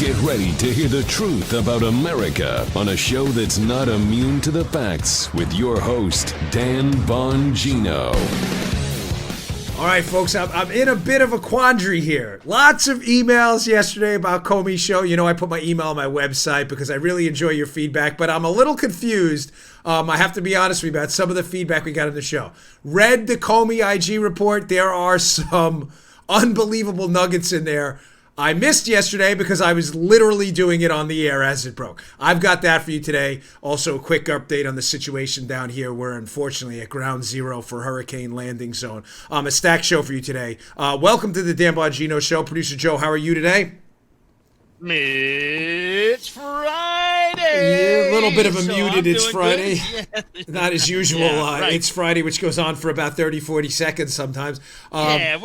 Get ready to hear the truth about America on a show that's not immune to the facts with your host, Dan Bongino. All right, folks, I'm in a bit of a quandary here. Lots of emails yesterday about Comey's show. You know, I put my email on my website because I really enjoy your feedback, but I'm a little confused. I have to be honest with you about some of the feedback we got on the show. Read the Comey IG report. There are some unbelievable nuggets in there. I missed yesterday because I was literally doing it on the air as it broke. I've got that for you today. Also, a quick update on the situation down here. We're unfortunately at ground zero for hurricane landing zone. A stacked show for you today. Welcome to the Dan Bongino Show. Producer Joe, how are you today? It's Friday. Yeah, a little bit of a muted I'm it's Friday. Yeah. Not as usual. Right. It's Friday, which goes on for about 30, 40 seconds sometimes. We'll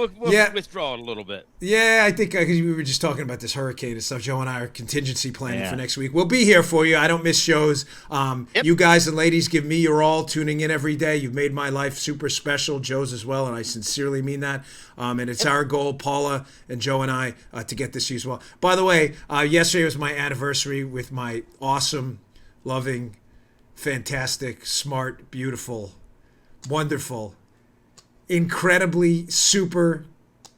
withdraw it a little bit. Yeah, I think because we were just talking about this hurricane and stuff. Joe and I are contingency planning for next week. We'll be here for you. I don't miss shows. You guys and ladies give me your all tuning in every day. You've made my life super special. Joe's as well, and I sincerely mean that. And it's our goal, Paula and Joe and I, to get this to you as well. By the way, yesterday was my anniversary with my awesome, loving, fantastic, smart, beautiful, wonderful, incredibly super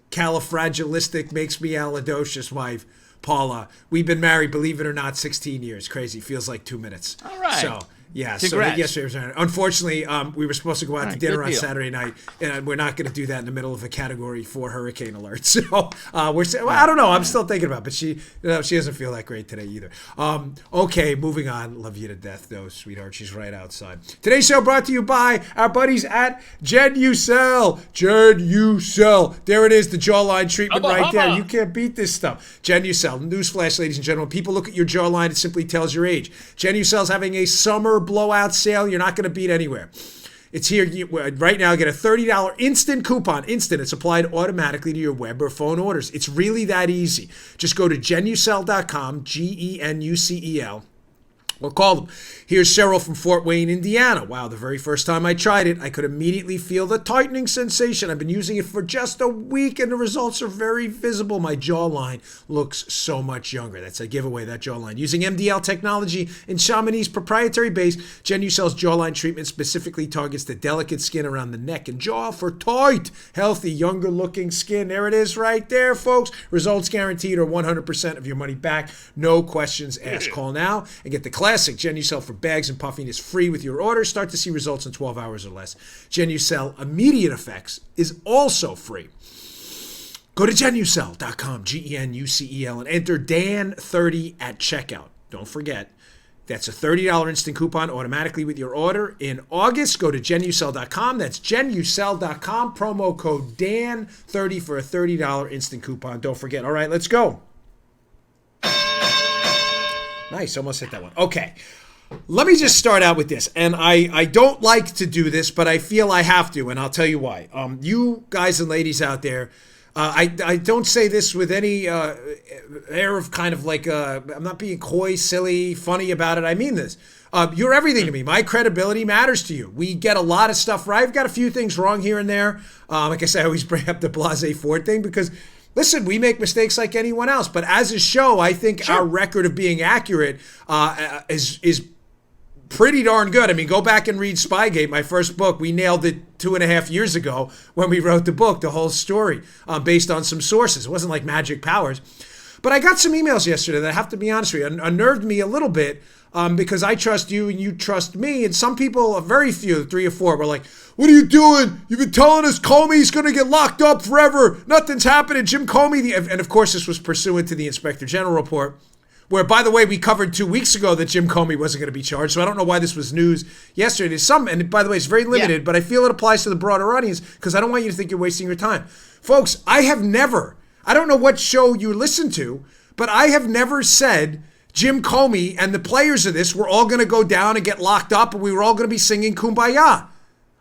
califragilistic, makes me alidocious wife, Paula. We've been married, believe it or not, 16 years. Crazy. Feels like 2 minutes. All right. So, yeah. Congrats. So yesterday was, unfortunately, we were supposed to go out to dinner on deal. Saturday night, and we're not going to do that in the middle of a Category 4 hurricane alert. So I don't know. I'm still thinking about it, but she doesn't feel that great today either. Okay, moving on. Love you to death, though, sweetheart. She's right outside. Today's show brought to you by our buddies at Genucel. Genucel. There it is, the jawline treatment right there. You can't beat this stuff. Genucel. Newsflash, ladies and gentlemen. People look at your jawline, it simply tells your age. Genucel's having a summer blowout sale you're not going to beat anywhere. It's here right now. Get a $30 instant coupon. Instant. It's applied automatically to your web or phone orders. It's really that easy. Just go to genucel.com, Genucel, or call them. Here's Cheryl from Fort Wayne, Indiana. Wow, the very first time I tried it, I could immediately feel the tightening sensation. I've been using it for just a week, and the results are very visible. My jawline looks so much younger. That's a giveaway, that jawline. Using MDL technology and Chamonix's proprietary base, Genucel's jawline treatment specifically targets the delicate skin around the neck and jaw for tight, healthy, younger-looking skin. There it is right there, folks. Results guaranteed or 100% of your money back. No questions asked. Call now and get the classic Genucel for bags and puffiness free with your order. Start to see results in 12 hours or less. Genucel Immediate Effects is also free. Go to genucel.com, Genucel, and enter Dan30 at checkout. Don't forget, that's a $30 instant coupon automatically with your order in August. Go to genucel.com. That's genucel.com. Promo code Dan30 for a $30 instant coupon. Don't forget. All right, let's go. Nice, almost hit that one. Okay, let me just start out with this. And I don't like to do this, but I feel I have to, and I'll tell you why. You guys and ladies out there, I don't say this with any air of kind of like, I'm not being coy, silly, funny about it. I mean this. You're everything to me. My credibility matters to you. We get a lot of stuff right. I've got a few things wrong here and there. Like I say, I always bring up the Blase Ford thing because, listen, we make mistakes like anyone else, but as a show, I think our record of being accurate is pretty darn good. I mean, go back and read Spygate, my first book. We nailed it 2.5 years ago when we wrote the book, the whole story, based on some sources. It wasn't like magic powers. But I got some emails yesterday that I have to be honest with you, unnerved me a little bit because I trust you and you trust me. And some people, very few, 3 or 4, were like, what are you doing? You've been telling us Comey's going to get locked up forever. Nothing's happening. Jim Comey, and of course this was pursuant to the Inspector General report, where, by the way, we covered 2 weeks ago that Jim Comey wasn't going to be charged. So I don't know why this was news yesterday. There's some, and by the way, it's very limited, but I feel it applies to the broader audience because I don't want you to think you're wasting your time. Folks, I don't know what show you listen to, but I have never said Jim Comey and the players of this were all going to go down and get locked up and we were all going to be singing Kumbaya.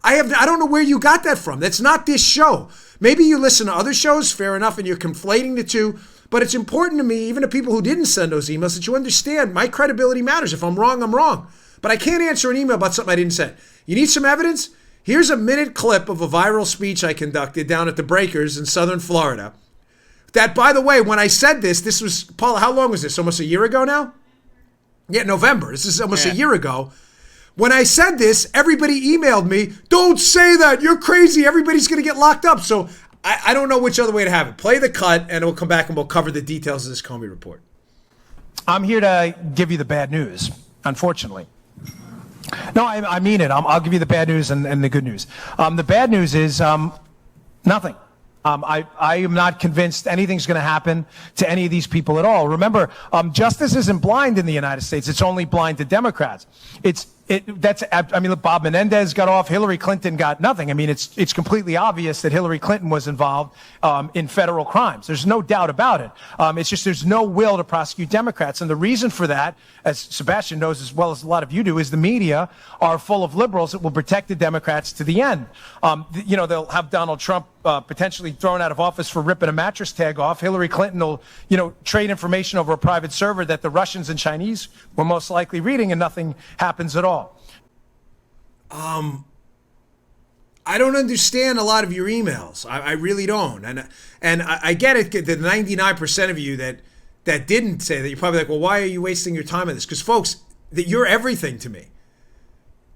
I don't know where you got that from. That's not this show. Maybe you listen to other shows, fair enough, and you're conflating the two. But it's important to me, even to people who didn't send those emails, that you understand my credibility matters. If I'm wrong, I'm wrong. But I can't answer an email about something I didn't say. You need some evidence? Here's a minute clip of a viral speech I conducted down at the Breakers in Southern Florida. That, by the way, when I said this was, Paula, how long was this? Almost a year ago now? Yeah, November. This is almost a year ago. When I said this, everybody emailed me, don't say that. You're crazy. Everybody's going to get locked up. So I don't know which other way to have it. Play the cut, and we'll come back and we'll cover the details of this Comey report. I'm here to give you the bad news, unfortunately. No, I mean it. I'll give you the bad news and the good news. The bad news is nothing. I am not convinced anything's going to happen to any of these people at all. Remember, justice isn't blind in the United States. It's only blind to Democrats. Look, Bob Menendez got off. Hillary Clinton got nothing. I mean, it's completely obvious that Hillary Clinton was involved in federal crimes. There's no doubt about it. It's just there's no will to prosecute Democrats. And the reason for that, as Sebastian knows as well as a lot of you do, is the media are full of liberals that will protect the Democrats to the end. They'll have Donald Trump potentially thrown out of office for ripping a mattress tag off. Hillary Clinton will, trade information over a private server that the Russians and Chinese were most likely reading, and nothing happens at all. I don't understand a lot of your emails. I really don't. And I get it, the 99% of you that didn't say that. You're probably like, well, why are you wasting your time on this? Because, folks, that you're everything to me.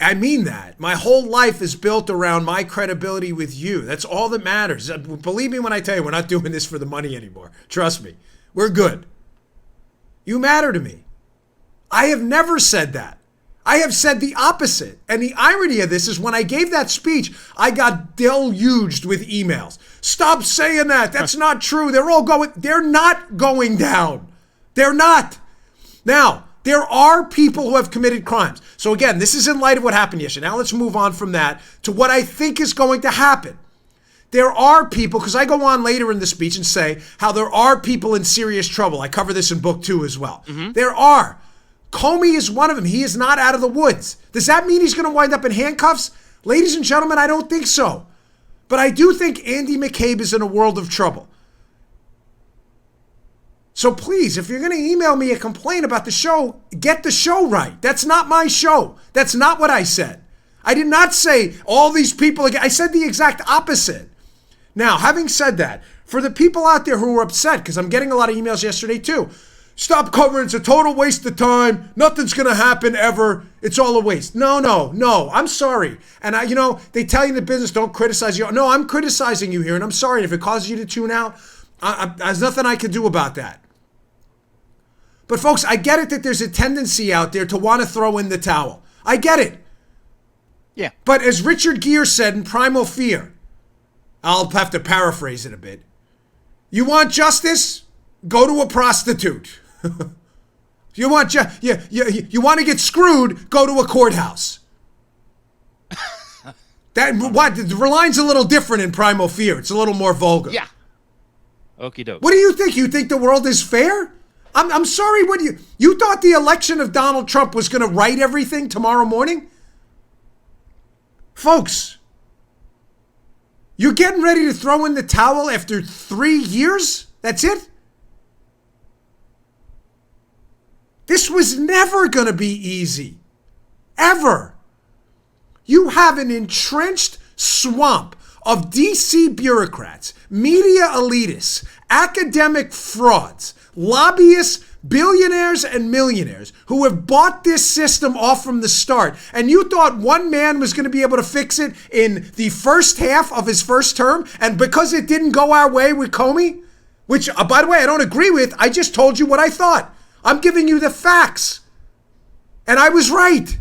I mean that. My whole life is built around my credibility with you. That's all that matters. Believe me when I tell you, we're not doing this for the money anymore. Trust me. We're good. You matter to me. I have never said that. I have said the opposite. And the irony of this is when I gave that speech, I got deluged with emails. Stop saying that. That's not true. They're not going down. They're not. Now, there are people who have committed crimes. So again, this is in light of what happened yesterday. Now let's move on from that to what I think is going to happen. There are people, because I go on later in the speech and say how there are people in serious trouble. I cover this in book 2 as well. Mm-hmm. There are. Comey is one of them. He is not out of the woods. Does that mean he's going to wind up in handcuffs? Ladies and gentlemen, I don't think so. But I do think Andy McCabe is in a world of trouble. So please, if you're going to email me a complaint about the show, get the show right. That's not my show. That's not what I said. I did not say all these people again. I said the exact opposite. Now, having said that, for the people out there who are upset, because I'm getting a lot of emails yesterday too, stop covering. It's a total waste of time. Nothing's going to happen ever. It's all a waste. No. I'm sorry. And they tell you in the business, don't criticize you. No, I'm criticizing you here. And I'm sorry. If it causes you to tune out, there's nothing I can do about that. But folks, I get it that there's a tendency out there to want to throw in the towel. I get it. Yeah. But as Richard Gere said in Primal Fear, I'll have to paraphrase it a bit. You want justice? Go to a prostitute. You want to get screwed? Go to a courthouse. The line's a little different in Primal Fear. It's a little more vulgar. Yeah. Okie doke. What do you think? You think the world is fair? I'm sorry. What do you thought the election of Donald Trump was going to right everything tomorrow morning? Folks, you're getting ready to throw in the towel after 3 years? That's it? This was never going to be easy. Ever. You have an entrenched swamp of DC bureaucrats, media elitists, academic frauds, lobbyists, billionaires, and millionaires who have bought this system off from the start. And you thought one man was going to be able to fix it in the first half of his first term? And because it didn't go our way with Comey, which, by the way, I don't agree with, I just told you what I thought. I'm giving you the facts. And I was right.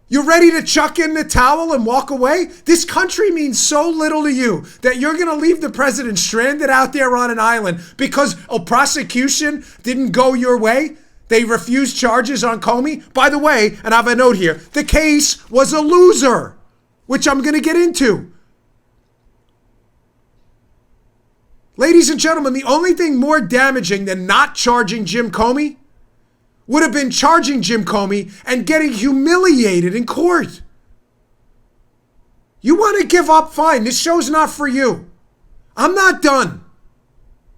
You're ready to chuck in the towel and walk away? This country means so little to you that you're going to leave the president stranded out there on an island because a prosecution didn't go your way? They refused charges on Comey? By the way, and I have a note here, the case was a loser, which I'm going to get into. Ladies and gentlemen, the only thing more damaging than not charging Jim Comey would have been charging Jim Comey and getting humiliated in court. You want to give up? Fine. This show's not for you. I'm not done.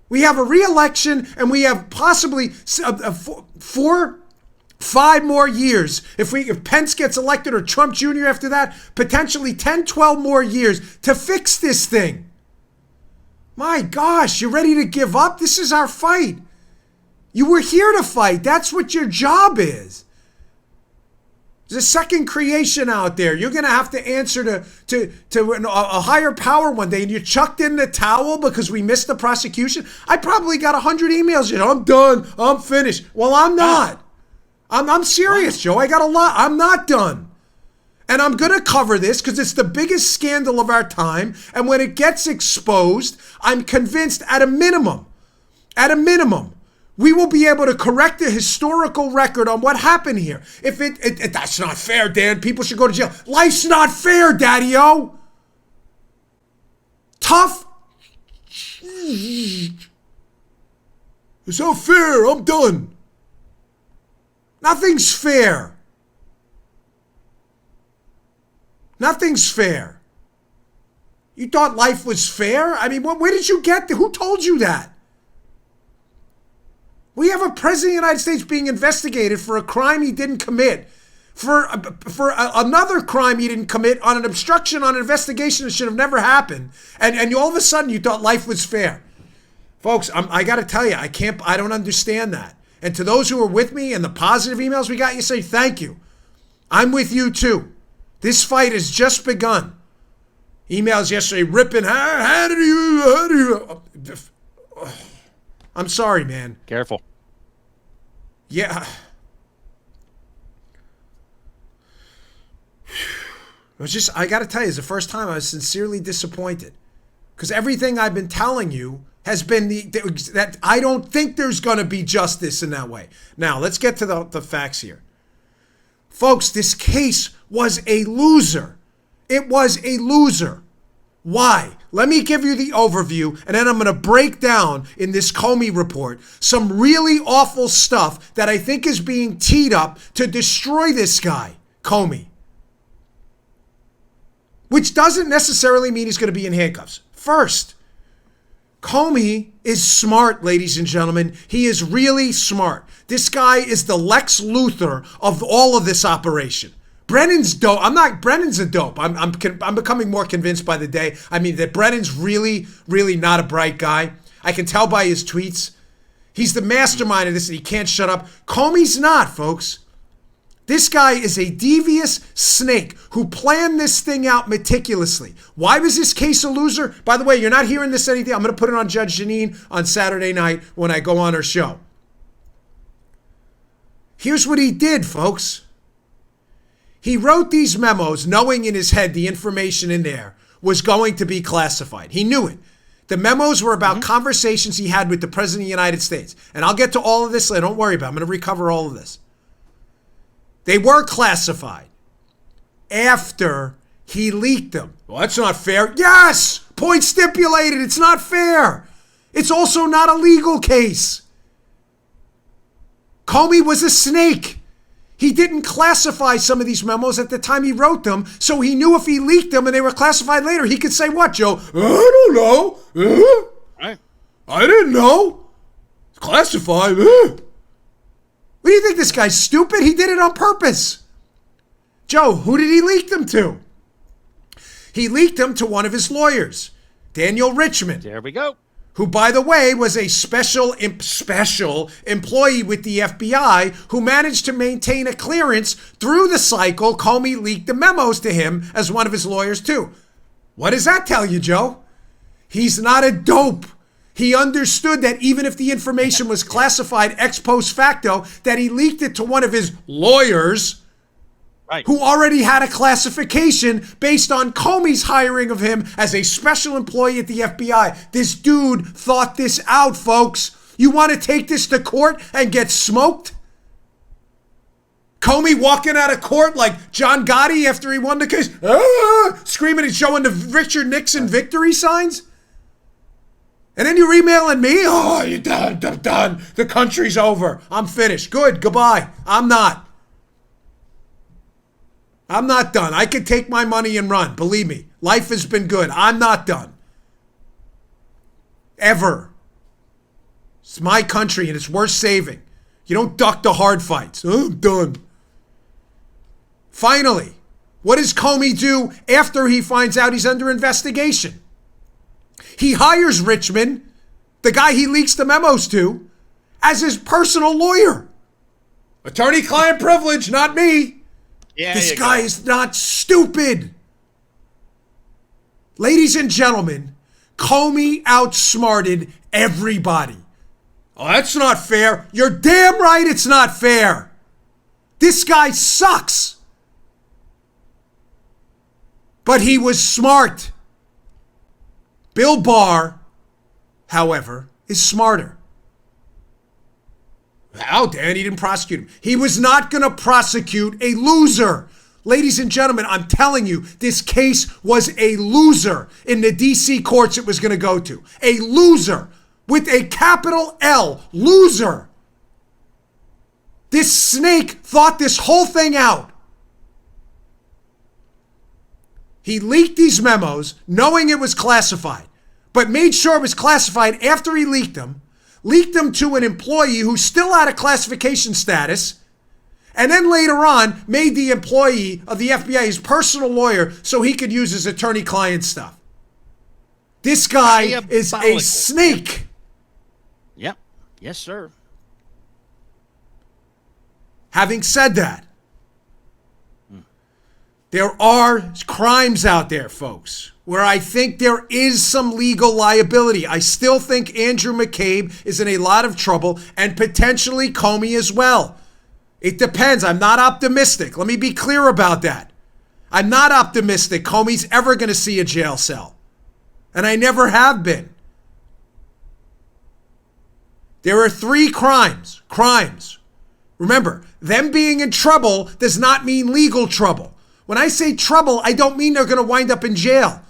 We have a re-election and we have possibly 5 more years. If Pence gets elected or Trump Jr. after that, potentially 10, 12 more years to fix this thing. My gosh, you're ready to give up? This is our fight. You were here to fight. That's what your job is. There's a second creation out there. You're going to have to answer to a higher power one day, and you chucked in the towel because we missed the prosecution. I probably got 100 emails. I'm done. I'm finished. Well, I'm not. I'm serious, Joe. I got a lot. I'm not done. And I'm going to cover this because it's the biggest scandal of our time. And when it gets exposed, I'm convinced at a minimum, we will be able to correct the historical record on what happened here. If that's not fair, Dan. People should go to jail. Life's not fair, Daddy-O. Tough. It's not fair. I'm done. Nothing's fair. Nothing's fair. You thought life was fair? I mean, where did you get that? Who told you that? We have a president of the United States being investigated for a crime he didn't commit, for another crime he didn't commit, on an obstruction on an investigation that should have never happened, and all of a sudden you thought life was fair. Folks, I got to tell you, I don't understand that. And to those who are with me and the positive emails we got, you say thank you. I'm with you too. This fight has just begun. Emails yesterday ripping, how do you... I'm sorry, man. Careful. Yeah. I got to tell you, it's the first time I was sincerely disappointed. Because everything I've been telling you has been that I don't think there's going to be justice in that way. Now, let's get to the facts here. Folks, this case was a loser. It was a loser. Why? Let me give you the overview, and then I'm going to break down in this Comey report some really awful stuff that I think is being teed up to destroy this guy, Comey. Which doesn't necessarily mean he's going to be in handcuffs. First, Comey is smart, ladies and gentlemen. He is really smart. This guy is the Lex Luthor of all of this operation. Brennan's dope. Brennan's a dope. I'm becoming more convinced by the day. I mean, that Brennan's really, really not a bright guy. I can tell by his tweets. He's the mastermind of this and he can't shut up. Comey's not, folks. This guy is a devious snake who planned this thing out meticulously. Why was this case a loser? By the way, you're not hearing this anything. I'm going to put it on Judge Janine on Saturday night when I go on her show. Here's what he did, folks. He wrote these memos knowing in his head the information in there was going to be classified. He knew it. The memos were about conversations he had with the President of the United States. And I'll get to all of this later. Don't worry about it. I'm going to recover all of this. They were classified after he leaked them. Well, that's not fair. Yes! Point stipulated. It's not fair. It's also not a legal case. Comey was a snake. He didn't classify some of these memos at the time he wrote them, so he knew if he leaked them and they were classified later, he could say what, Joe? I don't know. Right. I didn't know. It's classified. What do you think, this guy's stupid? He did it on purpose. Joe, who did he leak them to? He leaked them to one of his lawyers, Daniel Richmond. There we go. Who, by the way, was a special employee with the FBI who managed to maintain a clearance through the cycle. Comey leaked the memos to him as one of his lawyers, too. What does that tell you, Joe? He's not a dope. He understood that even if the information was classified ex post facto, that he leaked it to one of his lawyers, right, who already had a classification based on Comey's hiring of him as a special employee at the FBI. This dude thought this out, folks. You want to take this to court and get smoked? Comey walking out of court like John Gotti after he won the case, screaming and showing the Richard Nixon victory signs? And then you're emailing me, you're done, I'm done. The country's over. I'm finished. Good, goodbye. I'm not done. I could take my money and run. Believe me, life has been good. I'm not done. Ever. It's my country and it's worth saving. You don't duck the hard fights. I'm done. Finally, what does Comey do after he finds out he's under investigation? He hires Richmond, the guy he leaks the memos to, as his personal lawyer. Attorney-client privilege, not me. Yeah, This guy is not stupid. Ladies and gentlemen, Comey outsmarted everybody. Oh, that's not fair. You're damn right it's not fair. This guy sucks. But he was smart. Bill Barr, however, is smarter. How, Dan? He didn't prosecute him. He was not going to prosecute a loser. Ladies and gentlemen, I'm telling you, this case was a loser in the D.C. courts it was going to go to. A loser with a capital L. Loser. This snake thought this whole thing out. He leaked these memos knowing it was classified, but made sure it was classified after he leaked them to an employee who's still out of classification status, and then later on made the employee of the FBI his personal lawyer so he could use his attorney-client stuff. This guy is a snake. Yep. Yes, sir. Having said that, there are crimes out there, folks, where I think there is some legal liability. I still think Andrew McCabe is in a lot of trouble, and potentially Comey as well. It depends. I'm not optimistic. Let me be clear about that. I'm not optimistic Comey's ever going to see a jail cell. And I never have been. There are 3 crimes. Remember, them being in trouble does not mean legal trouble. When I say trouble, I don't mean they're going to wind up in jail.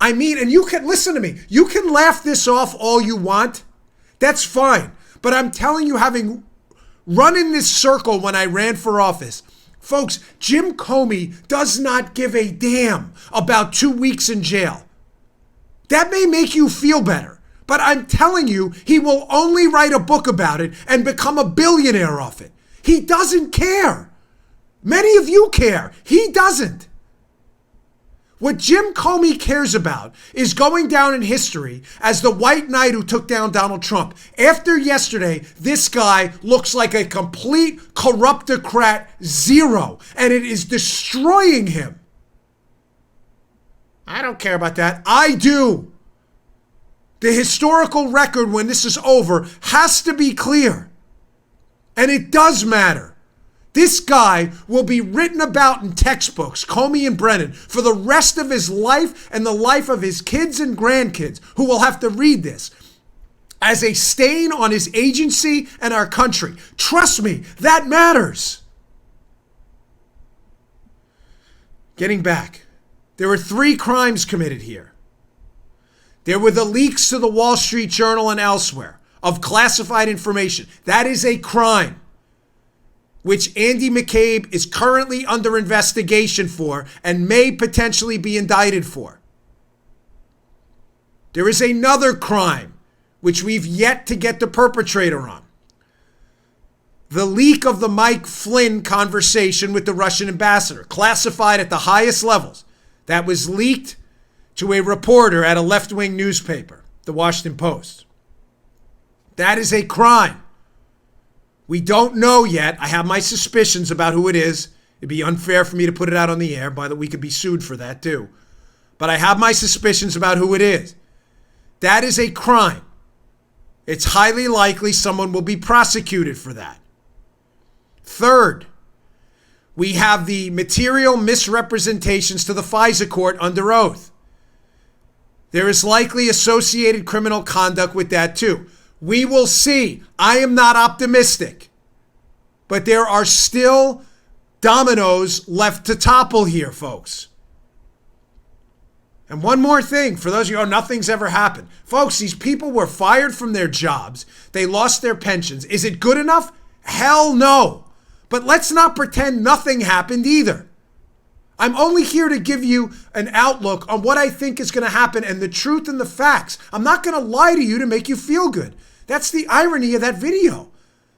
I mean, and you can listen to me, you can laugh this off all you want. That's fine. But I'm telling you, having run in this circle when I ran for office, folks, Jim Comey does not give a damn about 2 weeks in jail. That may make you feel better, but I'm telling you, he will only write a book about it and become a billionaire off it. He doesn't care. Many of you care. He doesn't. What Jim Comey cares about is going down in history as the white knight who took down Donald Trump. After yesterday, this guy looks like a complete corruptocrat zero, and it is destroying him. I don't care about that. I do. The historical record when this is over has to be clear. And it does matter. This guy will be written about in textbooks, Comey and Brennan, for the rest of his life and the life of his kids and grandkids who will have to read this as a stain on his agency and our country. Trust me, that matters. Getting back, there were 3 crimes committed here. There were the leaks to the Wall Street Journal and elsewhere of classified information. That is a crime, which Andy McCabe is currently under investigation for and may potentially be indicted for. There is another crime, which we've yet to get the perpetrator on. The leak of the Mike Flynn conversation with the Russian ambassador, classified at the highest levels, that was leaked to a reporter at a left-wing newspaper, the Washington Post. That is a crime. We don't know yet. I have my suspicions about who it is. It'd be unfair for me to put it out on the air. By the way, we could be sued for that too. But I have my suspicions about who it is. That is a crime. It's highly likely someone will be prosecuted for that. Third, we have the material misrepresentations to the FISA court under oath. There is likely associated criminal conduct with that too. We will see. I am not optimistic. But there are still dominoes left to topple here, folks. And one more thing, for those of you who nothing's ever happened. Folks, these people were fired from their jobs. They lost their pensions. Is it good enough? Hell no. But let's not pretend nothing happened either. I'm only here to give you an outlook on what I think is going to happen and the truth and the facts. I'm not going to lie to you to make you feel good. That's the irony of that video.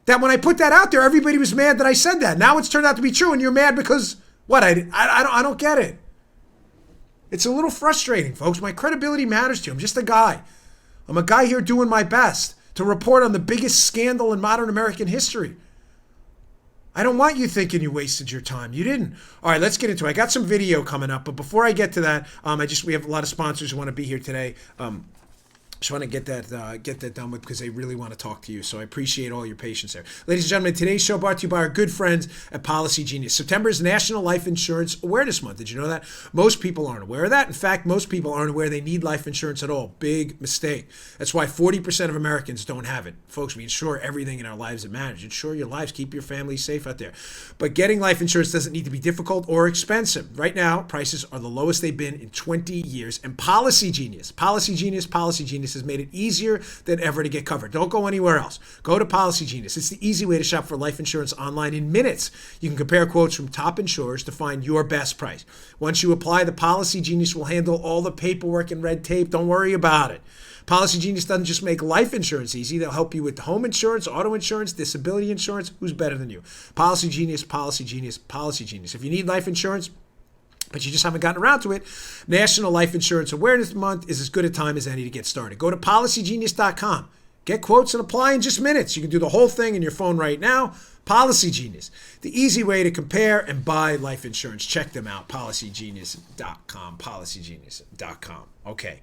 That when I put that out there, everybody was mad that I said that. Now it's turned out to be true, and you're mad because what? I don't get it. It's a little frustrating, folks. My credibility matters to you. I'm just a guy. I'm a guy here doing my best to report on the biggest scandal in modern American history. I don't want you thinking you wasted your time. You didn't. All right, let's get into it. I got some video coming up, but before I get to that, we have a lot of sponsors who want to be here today. Just want to get that done with because they really want to talk to you. So I appreciate all your patience there. Ladies and gentlemen, today's show brought to you by our good friends at Policy Genius. September is National Life Insurance Awareness Month. Did you know that? Most people aren't aware of that. In fact, most people aren't aware they need life insurance at all. Big mistake. That's why 40% of Americans don't have it. Folks, we insure everything in our lives that matters. Insure your lives. Keep your family safe out there. But getting life insurance doesn't need to be difficult or expensive. Right now, prices are the lowest they've been in 20 years. And Policy Genius has made it easier than ever to get covered. Don't go anywhere else. Go to Policy Genius. It's the easy way to shop for life insurance online in minutes. You can compare quotes from top insurers to find your best price. Once you apply, the Policy Genius will handle all the paperwork and red tape. Don't worry about it. Policy Genius doesn't just make life insurance easy. They'll help you with home insurance, auto insurance, disability insurance. Who's better than you? Policy Genius, Policy Genius, Policy Genius. If you need life insurance, but you just haven't gotten around to it, National Life Insurance Awareness Month is as good a time as any to get started. Go to policygenius.com. Get quotes and apply in just minutes. You can do the whole thing in your phone right now. Policy Genius, the easy way to compare and buy life insurance. Check them out, policygenius.com, policygenius.com. Okay.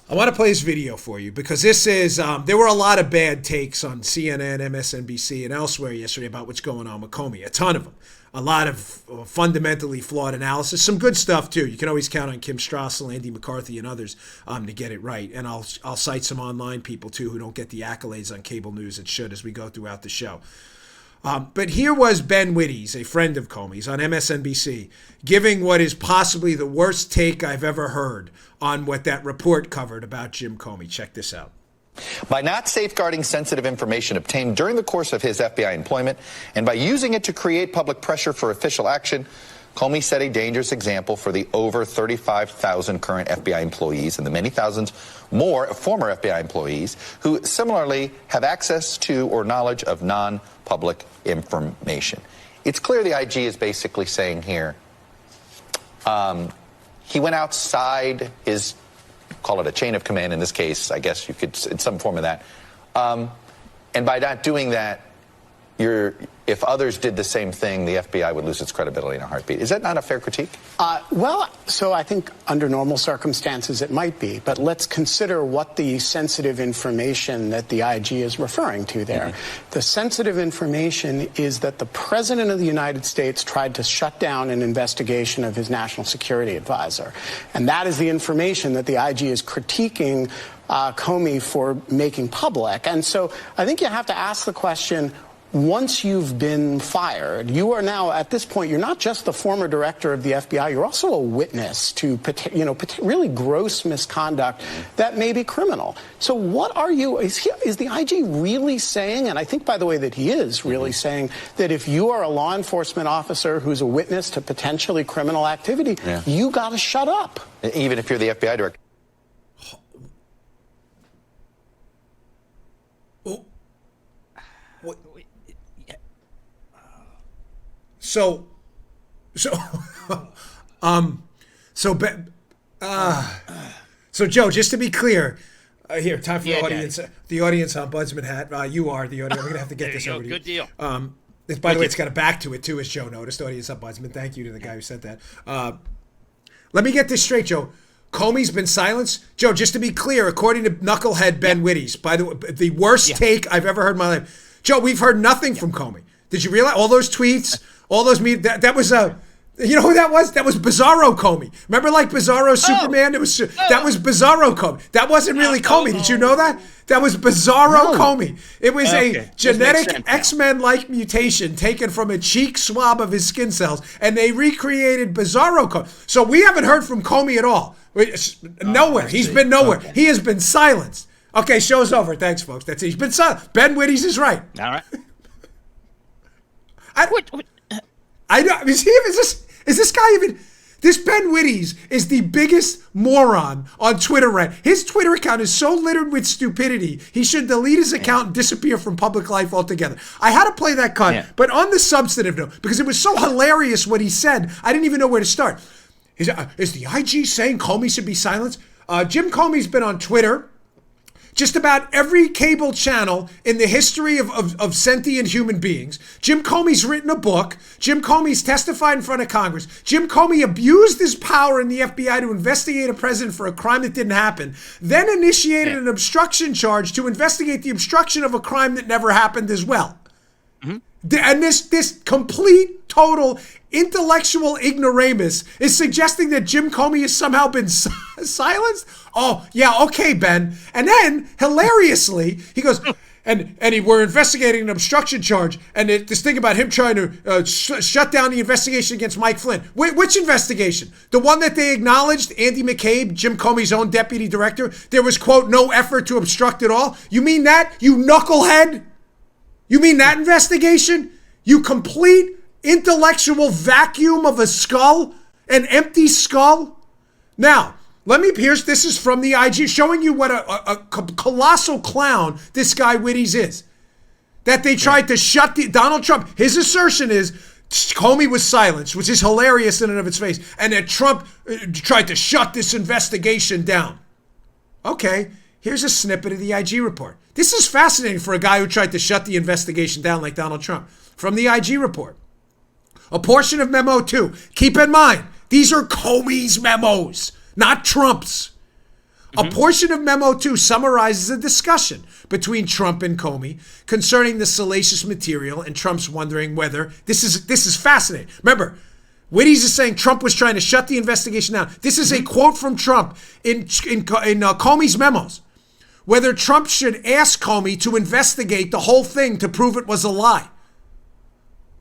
I want to play this video for you because this is, there were a lot of bad takes on CNN, MSNBC, and elsewhere yesterday about what's going on with Comey. A ton of them. A lot of fundamentally flawed analysis. Some good stuff, too. You can always count on Kim Strassel, Andy McCarthy, and others to get it right. And I'll cite some online people, too, who don't get the accolades on cable news that should as we go throughout the show. But here was Ben Wittes, a friend of Comey's, on MSNBC, giving what is possibly the worst take I've ever heard on what that report covered about Jim Comey. Check this out. By not safeguarding sensitive information obtained during the course of his FBI employment and by using it to create public pressure for official action, Comey set a dangerous example for the over 35,000 current FBI employees and the many thousands more former FBI employees who similarly have access to or knowledge of non-public information. It's clear the IG is basically saying here, he went outside his, call it a chain of command in this case, I guess you could, it's some form of that. And by not doing that, if others did the same thing, the FBI would lose its credibility in a heartbeat. Is that not a fair critique? Well, so I think under normal circumstances it might be, but let's consider what the sensitive information that the IG is referring to there. Mm-hmm. The sensitive information is that the President of the United States tried to shut down an investigation of his national security advisor. And that is the information that the IG is critiquing Comey for making public. And so I think you have to ask the question, once you've been fired, you are now, at this point, you're not just the former director of the FBI, you're also a witness to, really gross misconduct that may be criminal. So what are you, is the IG really saying, and I think, by the way, that he is really saying, that if you are a law enforcement officer who's a witness to potentially criminal activity, you got to shut up? Even if you're the FBI director. So Joe, just to be clear, here, time for the audience. The audience ombudsman hat. You are the audience. We're gonna have to get this over to you. Good deal. By the way, it's got a back to it too, as Joe noticed. Audience ombudsman. Thank you to the guy who said that. Let me get this straight, Joe. Comey's been silenced. Joe, just to be clear, according to knucklehead Ben Wittes, by the way, the worst take I've ever heard in my life. Joe, we've heard nothing from Comey. Did you realize all those tweets? All those that was you know who that was? That was Bizarro Comey. Remember, like Bizarro Superman? That was Bizarro Comey. That wasn't really Comey. Did you know that? That was Bizarro Comey. It was a genetic X-Men-like mutation taken from a cheek swab of his skin cells, and they recreated Bizarro Comey. So we haven't heard from Comey at all. Nowhere. He's been nowhere. Okay. He has been silenced. Okay, show's over. Thanks, folks. That's it. He's been silent. Ben Wittes is right. All right. I know. Is this guy even? This Ben Wittes is the biggest moron on Twitter right. His Twitter account is so littered with stupidity, he should delete his account and disappear from public life altogether. I had to play that cut, but on the substantive note, because it was so hilarious what he said, I didn't even know where to start. Is the IG saying Comey should be silenced? Jim Comey's been on Twitter. Just about every cable channel in the history of sentient human beings. Jim Comey's written a book. Jim Comey's testified in front of Congress. Jim Comey abused his power in the FBI to investigate a president for a crime that didn't happen, then initiated an obstruction charge to investigate the obstruction of a crime that never happened as well. And this complete, total intellectual ignoramus is suggesting that Jim Comey has somehow been silenced? Oh, yeah, okay, Ben. And then, hilariously, he goes, we're investigating an obstruction charge, and this thing about him trying to shut down the investigation against Mike Flynn. Which investigation? The one that they acknowledged, Andy McCabe, Jim Comey's own deputy director, there was, quote, no effort to obstruct at all? You mean that, you knucklehead? You mean that investigation? You complete intellectual vacuum of a skull? An empty skull? Now, this is from the IG, showing you what a colossal clown this guy Wittes is. That they tried to shut Donald Trump. His assertion is Comey was silenced, which is hilarious in and of its face, and that Trump tried to shut this investigation down. Okay, here's a snippet of the IG report. This is fascinating for a guy who tried to shut the investigation down like Donald Trump. From the IG report. A portion of Memo 2. Keep in mind, these are Comey's memos, not Trump's. A portion of Memo 2 summarizes a discussion between Trump and Comey concerning the salacious material, and Trump's wondering whether this is fascinating. Remember, Wittes is saying Trump was trying to shut the investigation down. This is a quote from Trump in Comey's memos. Whether Trump should ask Comey to investigate the whole thing to prove it was a lie.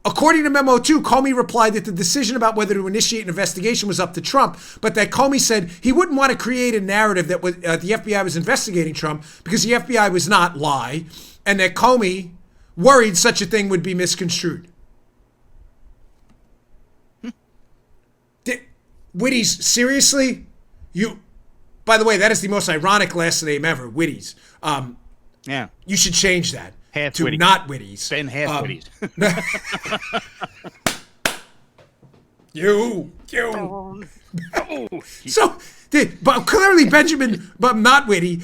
According to Memo 2, Comey replied that the decision about whether to initiate an investigation was up to Trump, but that Comey said he wouldn't want to create a narrative that the FBI was investigating Trump because the FBI was not lie, and that Comey worried such a thing would be misconstrued. Wittes, seriously? By the way, that is the most ironic last name ever, Wittes. Yeah. You should change that Half to Wittes. not Wittes. Ben half Wittes. You. So, but clearly Benjamin, but not Witte,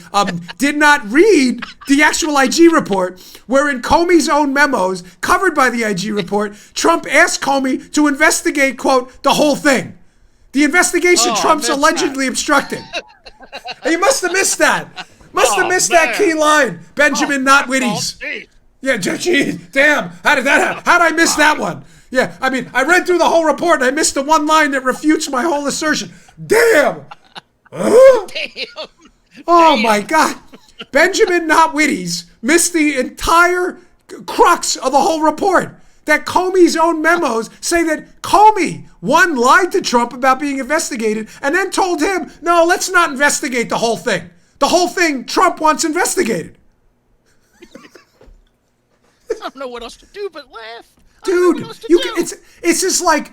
did not read the actual IG report, where in Comey's own memos, covered by the IG report, Trump asked Comey to investigate, quote, the whole thing. The investigation Trump's allegedly obstructed. You must have missed that. Must have missed that key line. Benjamin, not Wittes. Yeah, gee, damn. How did that happen? How did I miss that one? Yeah, I mean, I read through the whole report and I missed the one line that refutes my whole assertion. Damn. Huh? Oh, my God. Benjamin, not Wittes, missed the entire crux of the whole report. That Comey's own memos say that Comey, one, lied to Trump about being investigated and then told him, no, let's not investigate the whole thing. The whole thing Trump wants investigated. I don't know what else to do but laugh. Dude, it's just like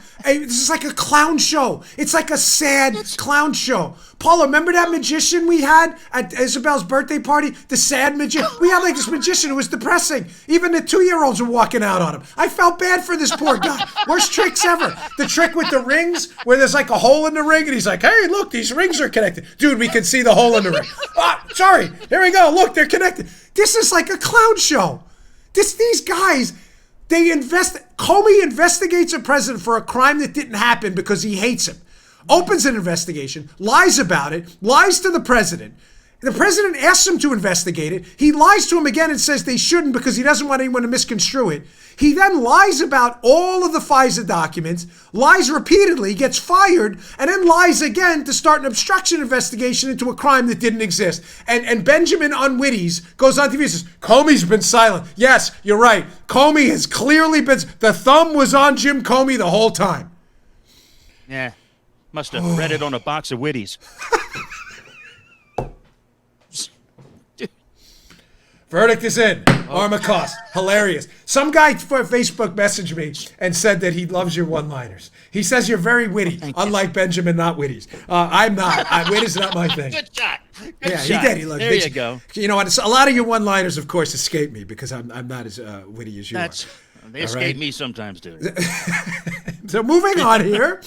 a clown show. It's like a sad clown show. Paula, remember that magician we had at Isabel's birthday party? The sad magician. We had like this magician who was depressing. Even the 2-year-olds were walking out on him. I felt bad for this poor guy. Worst tricks ever. The trick with the rings, where there's like a hole in the ring, and he's like, "Hey, look, these rings are connected." Dude, we can see the hole in the ring. Sorry. Here we go. Look, they're connected. This is like a clown show. These guys. Comey investigates a president for a crime that didn't happen because he hates him. Opens an investigation, lies about it, lies to the president. The president asks him to investigate it. He lies to him again and says they shouldn't because he doesn't want anyone to misconstrue it. He then lies about all of the FISA documents, lies repeatedly, gets fired, and then lies again to start an obstruction investigation into a crime that didn't exist. And Benjamin Wittes goes on TV and says, Comey's been silent. Yes, you're right. Comey has clearly been, the thumb was on Jim Comey the whole time. Yeah, must have read it on a box of Witties. Verdict is in. Armacost. Hilarious. Some guy for Facebook messaged me and said that he loves your one-liners. He says you're very witty, unlike Benjamin, not Witties. I'm not. Wit is not my thing. Good shot. Yeah, he did. He looked. There you go. You know what? A lot of your one-liners, of course, escape me because I'm not as witty as you are. They escape me sometimes, too. So moving on here.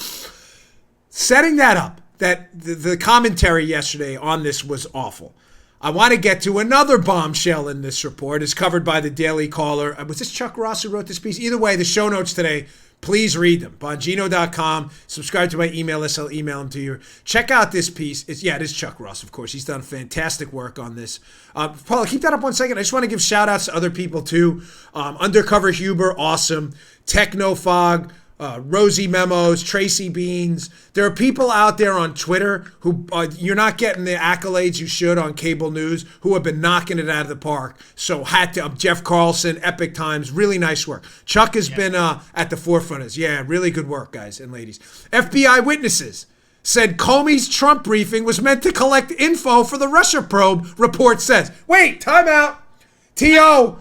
setting that up, that the commentary yesterday on this was awful. I want to get to another bombshell in this report. It's covered by the Daily Caller. Was this Chuck Ross who wrote this piece? Either way, the show notes today, please read them. Bongino.com. Subscribe to my email list. I'll email them to you. Check out this piece. It is Chuck Ross, of course. He's done fantastic work on this. Paula, keep that up 1 second. I just want to give shout outs to other people too. Undercover Huber, awesome. Technofog, Rosie Memos, Tracy Beans. There are people out there on Twitter who you're not getting the accolades you should on cable news, who have been knocking it out of the park. So hat to Jeff Carlson, Epic Times, really nice work. Chuck has been at the forefront of this. Yeah, really good work, guys and ladies. FBI witnesses said Comey's Trump briefing was meant to collect info for the Russia probe, report says. Wait, time out. T.O.,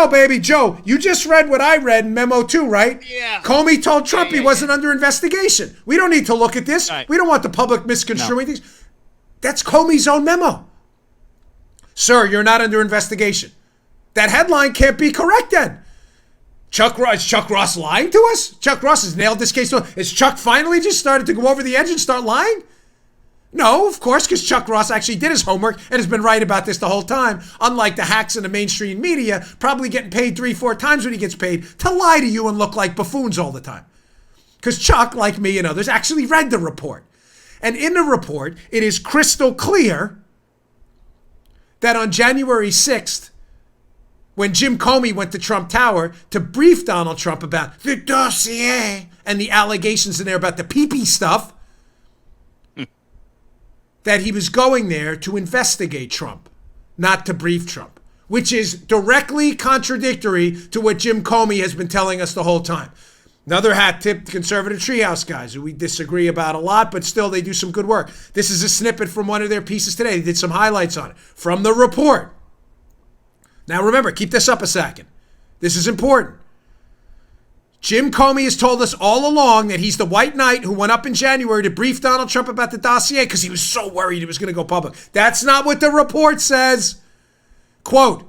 baby, Joe, you just read what I read in Memo 2, right? Yeah. Comey told Trump he wasn't under investigation. We don't need to look at this. Right. We don't want the public misconstruing things. That's Comey's own memo. Sir, you're not under investigation. That headline can't be correct then. Is Chuck Ross lying to us? Chuck Ross has nailed this case. Is Chuck finally just started to go over the edge and start lying? No, of course, because Chuck Ross actually did his homework and has been right about this the whole time, unlike the hacks in the mainstream media, probably getting paid 3-4 times what he gets paid to lie to you and look like buffoons all the time. Because Chuck, like me and others, actually read the report. And in the report, it is crystal clear that on January 6th, when Jim Comey went to Trump Tower to brief Donald Trump about the dossier and the allegations in there about the pee-pee stuff, that he was going there to investigate Trump, not to brief Trump, which is directly contradictory to what Jim Comey has been telling us the whole time. Another hat tip to Conservative Treehouse guys who we disagree about a lot, but still they do some good work. This is a snippet from one of their pieces today. They did some highlights on it from the report. Now remember, keep this up a second. This is important. Jim Comey has told us all along that he's the white knight who went up in January to brief Donald Trump about the dossier because he was so worried it was going to go public. That's not what the report says. Quote,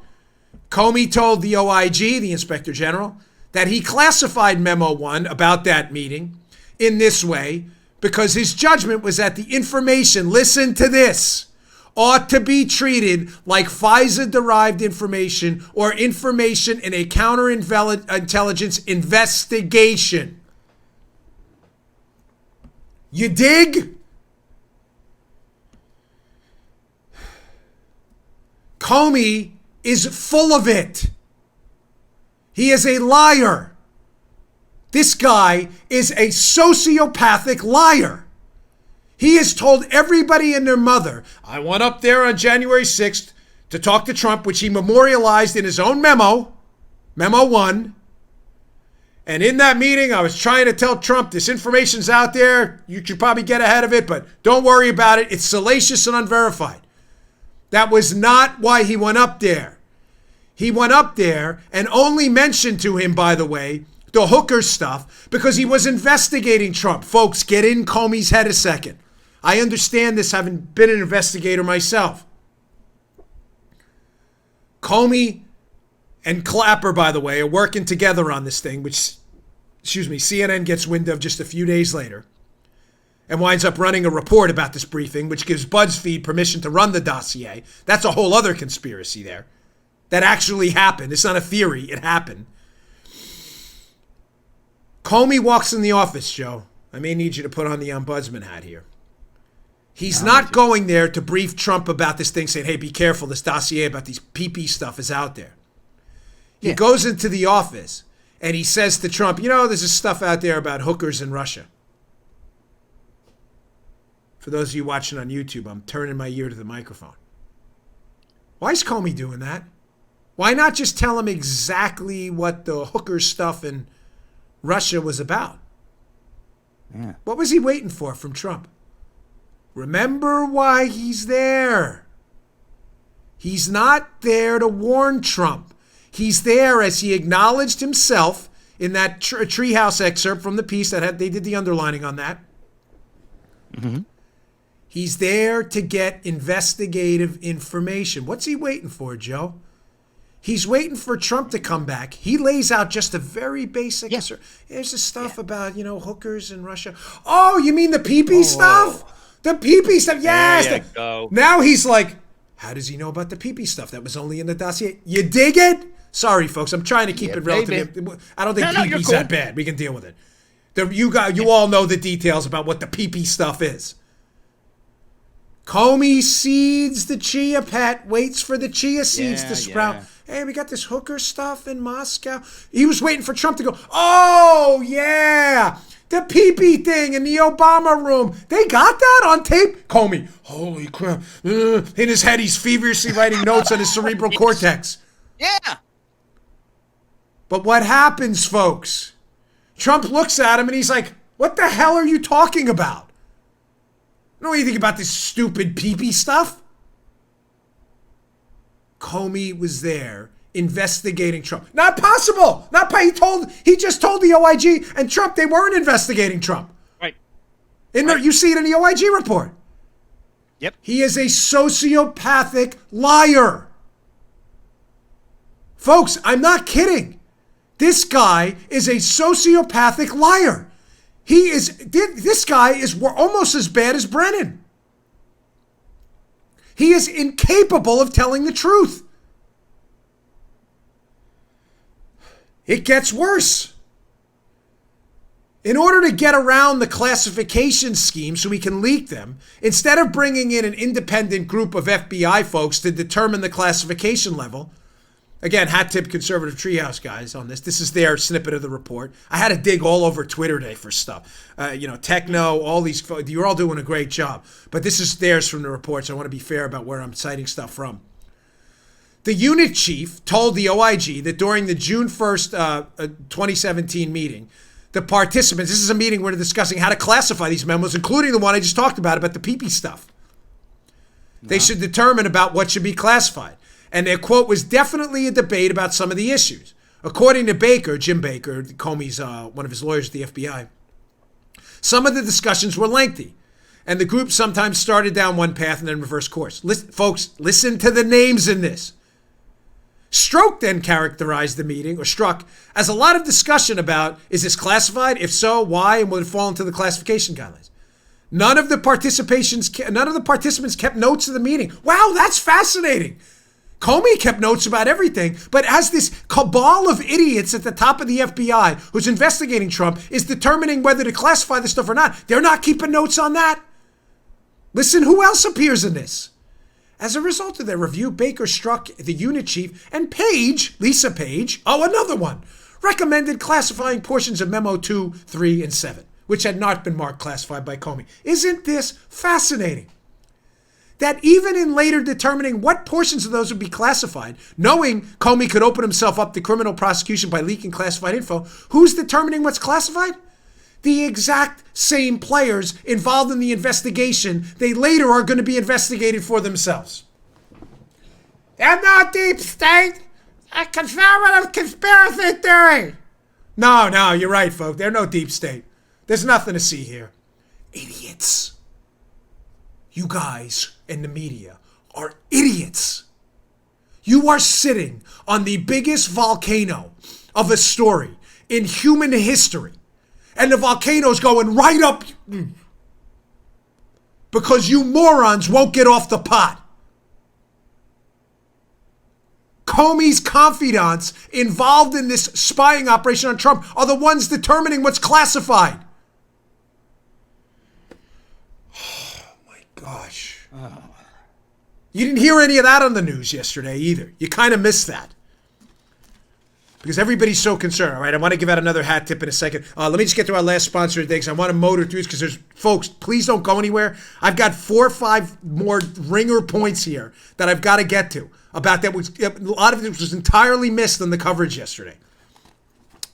Comey told the OIG, the Inspector General, that he classified Memo 1 about that meeting in this way because his judgment was that the information, listen to this, ought to be treated like FISA-derived information or information in a counterintelligence investigation. You dig? Comey is full of it. He is a liar. This guy is a sociopathic liar. He has told everybody and their mother, I went up there on January 6th to talk to Trump, which he memorialized in his own memo, Memo 1. And in that meeting, I was trying to tell Trump, this information's out there. You should probably get ahead of it, but don't worry about it. It's salacious and unverified. That was not why he went up there. He went up there and only mentioned to him, by the way, the hooker stuff because he was investigating Trump. Folks, get in Comey's head a second. I understand this, having been an investigator myself. Comey and Clapper, by the way, are working together on this thing, which, CNN gets wind of just a few days later and winds up running a report about this briefing, which gives BuzzFeed permission to run the dossier. That's a whole other conspiracy there. That actually happened. It's not a theory. It happened. Comey walks in the office, Joe. I may need you to put on the ombudsman hat here. He's not going there to brief Trump about this thing, saying, hey, be careful, this dossier about these pee-pee stuff is out there. He goes into the office and he says to Trump, there's this stuff out there about hookers in Russia. For those of you watching on YouTube, I'm turning my ear to the microphone. Why is Comey doing that? Why not just tell him exactly what the hooker stuff in Russia was about? Yeah. What was he waiting for from Trump? Remember why he's there. He's not there to warn Trump. He's there, as he acknowledged himself in that Treehouse excerpt from the piece that they did the underlining on that. Mm-hmm. He's there to get investigative information. What's he waiting for, Joe? He's waiting for Trump to come back. He lays out just a very basic. Yeah. Here's the stuff about, hookers in Russia. Oh, you mean the pee-pee stuff? The pee-pee stuff. Yes. There you go. Now he's like, how does he know about the pee-pee stuff? That was only in the dossier. You dig it? Sorry, folks. I'm trying to keep it relative. I don't think pee-pee's that bad. We can deal with it. You all know the details about what the pee-pee stuff is. Comey seeds the chia pet, waits for the chia seeds to sprout. Yeah. Hey, we got this hooker stuff in Moscow. He was waiting for Trump to go, oh, yeah, the pee-pee thing in the Obama room. They got that on tape? Comey, holy crap. In his head, he's feverishly writing notes on his cerebral cortex. Yeah. But what happens, folks? Trump looks at him and he's like, what the hell are you talking about? I don't know anything about this stupid pee-pee stuff. Comey was there investigating Trump. Not possible. He just told the OIG and Trump they weren't investigating Trump. Right. You see it in the OIG report. Yep. He is a sociopathic liar. Folks, I'm not kidding. This guy is a sociopathic liar. This guy is almost as bad as Brennan. He is incapable of telling the truth. It gets worse. In order to get around the classification scheme so we can leak them, instead of bringing in an independent group of FBI folks to determine the classification level, again, hat tip conservative treehouse guys on this. This is their snippet of the report. I had to dig all over Twitter today for stuff. Techno, all these folks, you're all doing a great job. But this is theirs from the report, so I want to be fair about where I'm citing stuff from. The unit chief told the OIG that during the June 1st, 2017 meeting, the participants, this is a meeting where they're discussing how to classify these memos, including the one I just talked about the pee-pee stuff. They should determine about what should be classified. And their quote was definitely a debate about some of the issues. According to Baker, Jim Baker, Comey's one of his lawyers at the FBI, some of the discussions were lengthy. And the group sometimes started down one path and then reversed course. Folks, listen to the names in this. Stroke then characterized the meeting, or Struck, as a lot of discussion about, is this classified? If so, why? And will it fall into the classification guidelines? None of the participants kept notes of the meeting. Wow, that's fascinating. Comey kept notes about everything, but as this cabal of idiots at the top of the FBI who's investigating Trump is determining whether to classify this stuff or not, they're not keeping notes on that. Listen, who else appears in this? As a result of their review, Baker, Struck, the unit chief, and Page, Lisa Page, another one, recommended classifying portions of Memo 2, 3, and 7, which had not been marked classified by Comey. Isn't this fascinating? That even in later determining what portions of those would be classified, knowing Comey could open himself up to criminal prosecution by leaking classified info, who's determining what's classified? The exact same players involved in the investigation they later are going to be investigated for themselves. They're not deep state. A conservative conspiracy theory. No, you're right, folks. They're no deep state. There's nothing to see here. Idiots. You guys in the media are idiots. You are sitting on the biggest volcano of a story in human history. And the volcano's going right up because you morons won't get off the pot. Comey's confidants involved in this spying operation on Trump are the ones determining what's classified. Oh my gosh. You didn't hear any of that on the news yesterday either. You kind of missed that. Because everybody's so concerned. All right, I want to give out another hat tip in a second. Let me just get to our last sponsor today because I want to motor through this because there's, folks, please don't go anywhere. I've got 4 or 5 more ringer points here that I've got to get to about that. A lot of it was entirely missed in the coverage yesterday.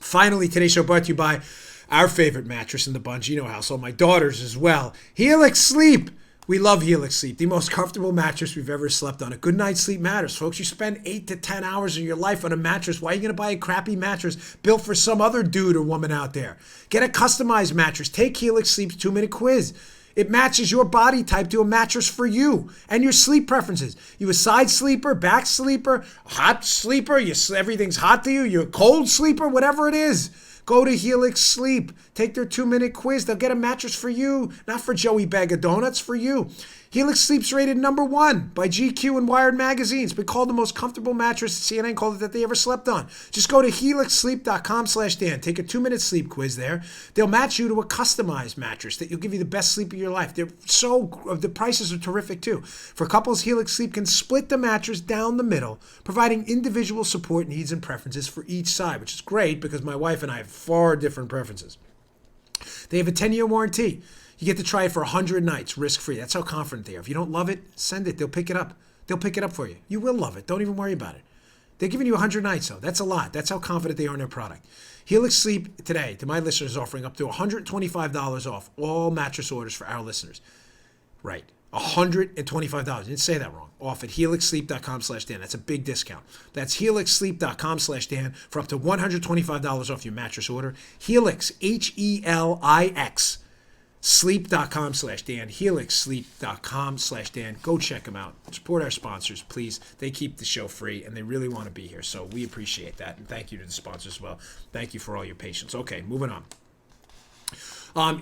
Finally, today's show brought to you by our favorite mattress in the Bongino household, my daughter's as well, Helix Sleep. We love Helix Sleep, the most comfortable mattress we've ever slept on. A good night's sleep matters, folks. You spend 8 to 10 hours of your life on a mattress. Why are you going to buy a crappy mattress built for some other dude or woman out there? Get a customized mattress. Take Helix Sleep's 2-minute quiz. It matches your body type to a mattress for you and your sleep preferences. You a side sleeper, back sleeper, hot sleeper, everything's hot to you, you're a cold sleeper, whatever it is. Go to Helix Sleep. Take their 2-minute quiz. They'll get a mattress for you, not for Joey Bag of Donuts, for you. Helix Sleep's rated #1 by GQ and Wired magazines. Been called the most comfortable mattress. CNN called it that they ever slept on. Just go to helixsleep.com/Dan. Take a 2-minute sleep quiz there. They'll match you to a customized mattress that will give you the best sleep of your life. The prices are terrific too. For couples, Helix Sleep can split the mattress down the middle, providing individual support needs and preferences for each side, which is great because my wife and I have far different preferences. They have a 10-year warranty. You get to try it for 100 nights, risk-free. That's how confident they are. If you don't love it, send it. They'll pick it up. They'll pick it up for you. You will love it. Don't even worry about it. They're giving you 100 nights, though. That's a lot. That's how confident they are in their product. Helix Sleep today, to my listeners, is offering up to $125 off all mattress orders for our listeners. Right. $125. I didn't say that wrong. Off at helixsleep.com/Dan. That's a big discount. That's helixsleep.com/Dan for up to $125 off your mattress order. Helix, HELIX. Sleep.com/Dan, helixsleep.com/Dan. Go check them out. Support our sponsors, please. They keep the show free and they really want to be here. So we appreciate that. And thank you to the sponsors as well. Thank you for all your patience. Okay, moving on.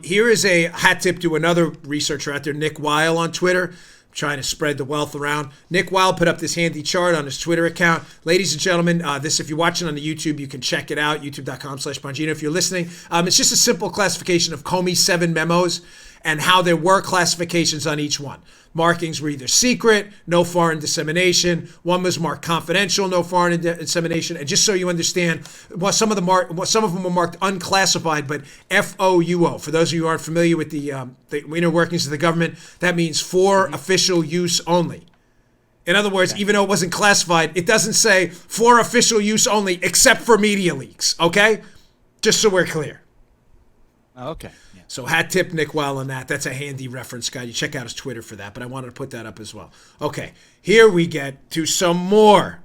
Here is a hat tip to another researcher out there, Nick Weil on Twitter, trying to spread the wealth around. Nick Weil put up this handy chart on his Twitter account. Ladies and gentlemen, this, if you're watching on the YouTube, you can check it out, youtube.com/Bongino. If you're listening, it's just a simple classification of Comey's 7 memos and how there were classifications on each one. Markings were either secret, no foreign dissemination. One was marked confidential, no foreign dissemination. And just so you understand, some of them were marked unclassified, but FOUO. For those of you who aren't familiar with the inner workings of the government, that means for official use only. In other words, even though it wasn't classified, it doesn't say for official use only, except for media leaks. Okay, just so we're clear. Okay. So hat tip Nick Weil on that. That's a handy reference guide. You check out his Twitter for that, but I wanted to put that up as well. Okay, here we get to some more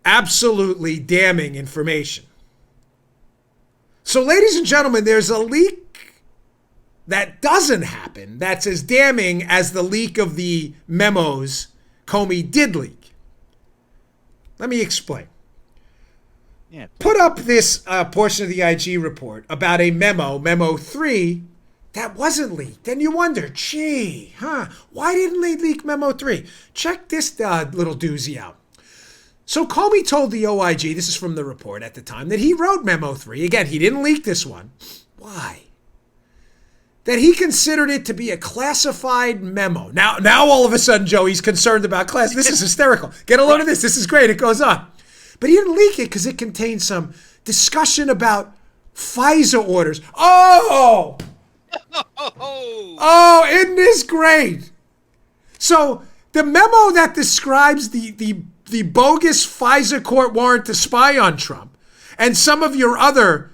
absolutely damning information. So, ladies and gentlemen, there's a leak that doesn't happen that's as damning as the leak of the memos Comey did leak. Let me explain. Yeah. Put up this portion of the IG report about a memo 3, that wasn't leaked. And you wonder, why didn't they leak memo 3? Check this little doozy out. So Comey told the OIG, this is from the report at the time, that he wrote memo 3. Again, he didn't leak this one. Why? That he considered it to be a classified memo. Now all of a sudden, Joey's concerned about class. This is hysterical. Get a load of this. This is great. It goes on. But he didn't leak it because it contained some discussion about FISA orders. Oh, isn't this great? So the memo that describes the bogus FISA court warrant to spy on Trump and some of your other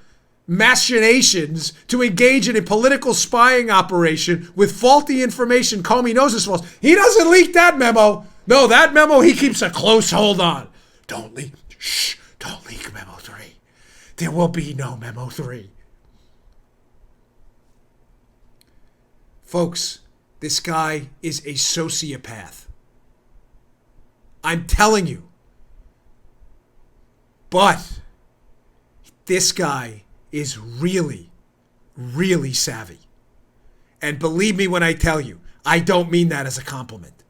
machinations to engage in a political spying operation with faulty information Comey knows is false. He doesn't leak that memo. No, that memo he keeps a close hold on. Don't leak memo 3. There will be no memo 3. Folks, this guy is a sociopath. I'm telling you. But this guy is really, really savvy. And believe me when I tell you, I don't mean that as a compliment.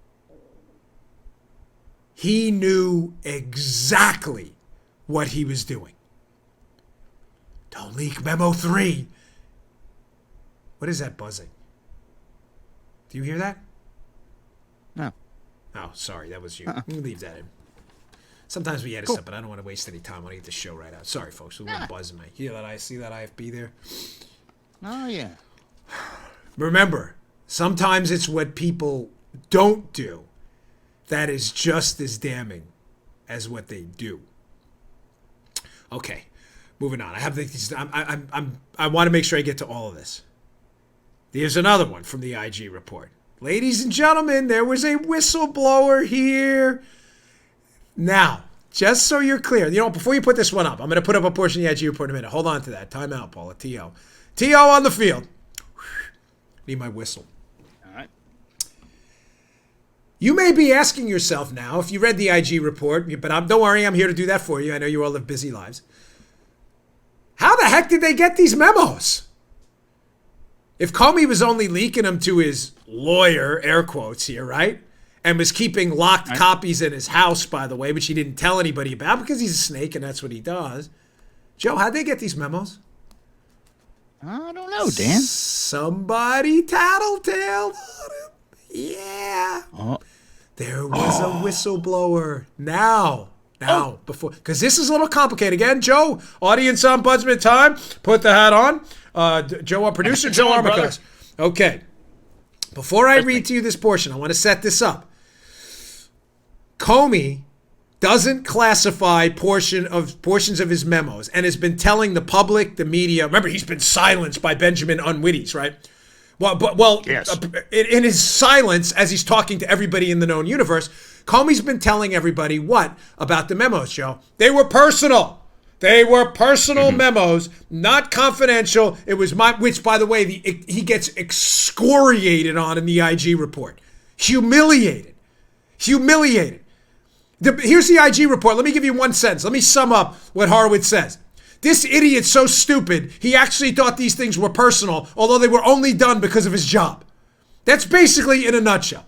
He knew exactly what he was doing. Don't leak memo 3. What is that buzzing? Do you hear that? No. Oh, sorry, that was you. You leave that in. Sometimes we edit stuff, but I don't want to waste any time. I want to get the show right out. Sorry, folks. There's a little buzz in me. Hear that? I see that IFB there. Oh, yeah. Remember, sometimes it's what people don't do that is just as damning as what they do. Okay, moving on. I want to make sure I get to all of this. Here's another one from the IG report. Ladies and gentlemen, there was a whistleblower here. Now, just so you're clear, before you put this one up, I'm going to put up a portion of the IG report in a minute. Hold on to that. Time out, Paula. T.O. on the field. Need my whistle. All right. You may be asking yourself now, if you read the IG report, but don't worry, I'm here to do that for you. I know you all live busy lives. How the heck did they get these memos? If Comey was only leaking them to his lawyer, air quotes here, right? And was keeping locked copies in his house, by the way, which he didn't tell anybody about because he's a snake and that's what he does. Joe, how'd they get these memos? I don't know, Dan. Somebody tattletaled on him. Yeah. Oh. There was a whistleblower. Now, before, because this is a little complicated. Again, Joe, audience ombudsman time. Put the hat on. Joe, our producer, Joe Armacost. Okay. Before I read to you this portion, I want to set this up. Comey doesn't classify portions of his memos and has been telling the public, the media. Remember, he's been silenced by Benjamin Unwitties, right? Yes. In his silence, as he's talking to everybody in the known universe, Comey's been telling everybody what about the memos, Joe? They were personal. They were personal memos, not confidential. It was which, by the way, he gets excoriated on in the IG report. Humiliated. Here's the IG report. Let me give you one sentence. Let me sum up what Horowitz says. This idiot's so stupid, he actually thought these things were personal, although they were only done because of his job. That's basically in a nutshell.